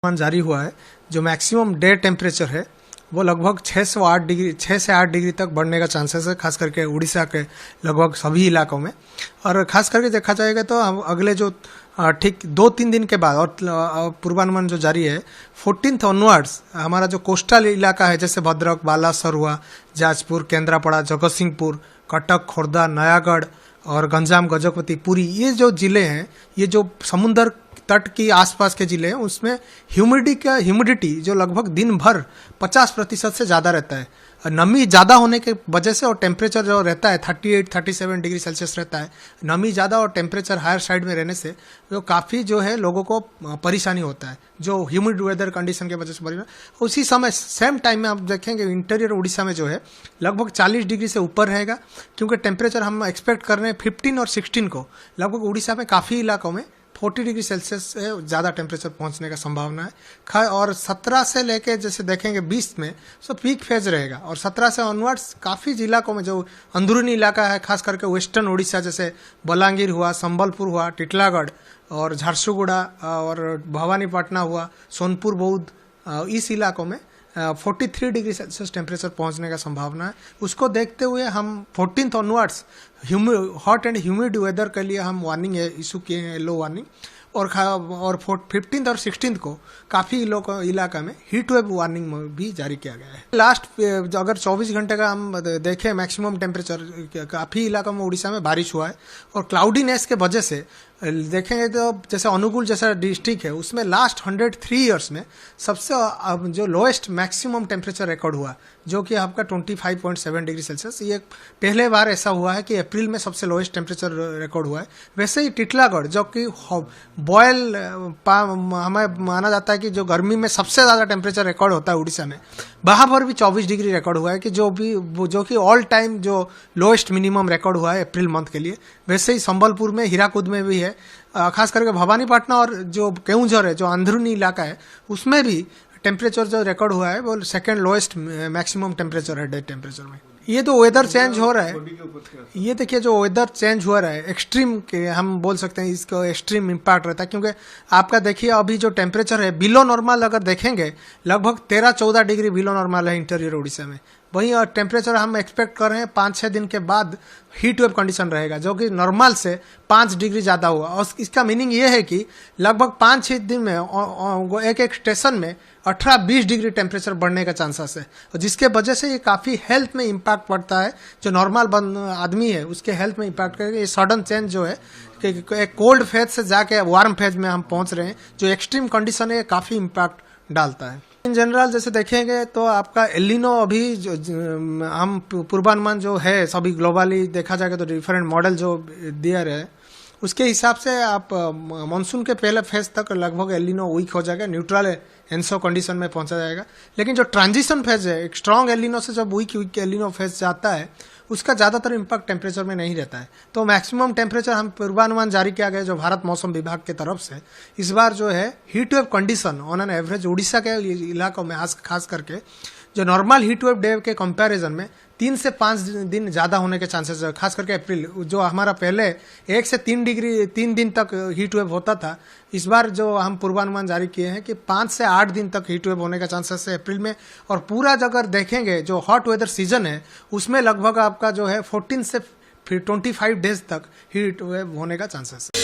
अनुमान जारी हुआ है। जो मैक्सिमम डे टेम्परेचर है वो लगभग 6 से 8 डिग्री तक बढ़ने का चांसेस है, खास करके उड़ीसा के लगभग सभी इलाकों में। और खास करके देखा जाएगा तो हम अगले जो ठीक 2-3 दिन के बाद और पूर्वानुमान जो जारी है 14th ऑनवर्ड्स हमारा जो कोस्टल इलाका है जैसे भद्रक, बालासर हुआ, जाजपुर, केंद्रापड़ा, जगतसिंहपुर, कटक, खोर्धा, नयागढ़ और गंजाम, गजपति, पुरी, ये जो जिले हैं, ये जो समुद्र तट की आसपास के जिले हैं, उसमें ह्यूमिडिटी जो लगभग दिन भर 50% से ज़्यादा रहता है। नमी ज़्यादा होने के वजह से और टेम्परेचर जो रहता है 38-37 डिग्री सेल्सियस रहता है। नमी ज़्यादा और टेम्परेचर हायर साइड में रहने से जो काफ़ी जो है लोगों को परेशानी होता है, जो ह्यूमिड वेदर कंडीशन के वजह से परेशानी। उसी समय सेम टाइम में आप देखेंगे इंटीरियर उड़ीसा में जो है लगभग 40 डिग्री से ऊपर रहेगा, क्योंकि टेम्परेचर हम एक्सपेक्ट कर रहे हैं 15 और 16 को लगभग उड़ीसा में काफ़ी इलाकों में 40 डिग्री सेल्सियस से ज़्यादा टेम्परेचर पहुंचने का संभावना है। और 17 से लेके जैसे देखेंगे 20 में सो पीक फेज रहेगा, और 17 से ऑनवर्ड्स काफ़ी इलाकों में जो अंदरूनी इलाका है, खास करके वेस्टर्न उड़ीसा जैसे बलांगीर हुआ, संबलपुर हुआ, टिटलागढ़ और झारसुगुड़ा और भवानीपटना हुआ, सोनपुर, बौद्ध, इस इलाकों में 43 डिग्री सेल्सियस टेम्परेचर पहुंचने का संभावना है। उसको देखते हुए हम 14th onwards hot and humid weather के लिए हम वार्निंग इशू किए हैं, येलो वार्निंग। और 15th और 16th को काफ़ी इलाका में हीट वेव वार्निंग भी जारी किया गया है। लास्ट अगर 24 घंटे का हम देखें मैक्सिमम टेम्परेचर काफ़ी इलाकों में उड़ीसा में बारिश हुआ है, और क्लाउडीनेस के वजह से देखेंगे तो जैसे अनुगुल जैसा डिस्ट्रिक्ट है उसमें लास्ट 103 ईयर्स में सबसे जो लोएस्ट मैक्सिमम टेम्परेचर रिकॉर्ड हुआ, जो कि आपका 25.7 डिग्री सेल्सियस। ये पहले बार ऐसा हुआ है कि अप्रैल में सबसे लोएस्ट टेम्परेचर रिकॉर्ड हुआ है। वैसे ही टिटलागढ़ जो कि बॉयल हमें माना जाता है कि जो गर्मी में सबसे ज़्यादा टेम्परेचर रिकॉर्ड होता है उड़ीसा में, वहाँ पर भी 24 डिग्री रिकॉर्ड हुआ है कि जो कि ऑल टाइम जो लोएस्ट मिनिमम रिकॉर्ड हुआ है अप्रैल मंथ के लिए। वैसे ही संबलपुर में, हीराकुद में भी है, खास करके भवानीपटना और जो केउंझर है जो अंदरूनी इलाका है उसमें भी टेम्परेचर जो रिकॉर्ड हुआ है वो सेकंड लोएस्ट मैक्सिमम टेम्परेचर है डे टेम्परेचर में। ये तो वेदर चेंज हो रहा है, ये देखिए जो वेदर चेंज हो रहा है एक्सट्रीम के हम बोल सकते हैं, इसको एक्सट्रीम इम्पैक्ट रहता है। क्योंकि आपका देखिए अभी जो टेम्परेचर है बिलो नॉर्मल अगर देखेंगे लगभग 13-14 डिग्री बिलो नॉर्मल है इंटीरियर उड़ीसा में। वहीं टेम्परेचर हम एक्सपेक्ट कर रहे हैं 5-6 दिन के बाद हीट वेव कंडीशन रहेगा, जो कि नॉर्मल से 5 डिग्री ज़्यादा हुआ। और इसका मीनिंग ये है कि लगभग 5-6 दिन में एक स्टेशन में 18-20 डिग्री टेम्परेचर बढ़ने का चांसेस है, और जिसके वजह से ये काफ़ी हेल्थ में इम्पैक्ट पड़ता है। जो नॉर्मल आदमी है उसके हेल्थ में इम्पैक्ट करेगा। ये सडन चेंज जो है कि एक कोल्ड फेज से जाके वार्म फेज में हम पहुंच रहे हैं, जो एक्सट्रीम कंडीशन है काफ़ी इम्पैक्ट डालता है। इन जनरल जैसे देखेंगे तो आपका एलिनो अभी जो हम पूर्वानुमान जो है सभी ग्लोबली देखा जाएगा तो डिफरेंट मॉडल जो दिया रहे उसके हिसाब से आप मानसून के पहले फेज तक लगभग एलिनो वीक हो जाएगा, न्यूट्रल एनसो कंडीशन में पहुंचा जाएगा। लेकिन जो ट्रांजिशन फेज है, एक स्ट्रॉन्ग एलिनो से जब वीक एलिनो फेज जाता है उसका ज़्यादातर इम्पैक्ट टेम्परेचर में नहीं रहता है। तो मैक्सिमम टेम्परेचर हम पूर्वानुमान जारी किया गया जो भारत मौसम विभाग की तरफ से, इस बार जो है heat wave condition on an average Orissa के इलाकों में खास करके जो नॉर्मल हीट वेव डे के कंपैरिजन में 3 से 5 दिन ज़्यादा होने के चांसेस है। खास करके अप्रैल जो हमारा पहले 1 से 3 दिन तक हीट वेव होता था, इस बार जो हम पूर्वानुमान जारी किए हैं कि 5 से 8 दिन तक हीट वेव होने का चांसेस है अप्रैल में। और पूरा अगर देखेंगे जो हॉट वेदर सीजन है उसमें लगभग आपका जो है 14 से 25 डेज तक हीट वेव होने का चांसेस है।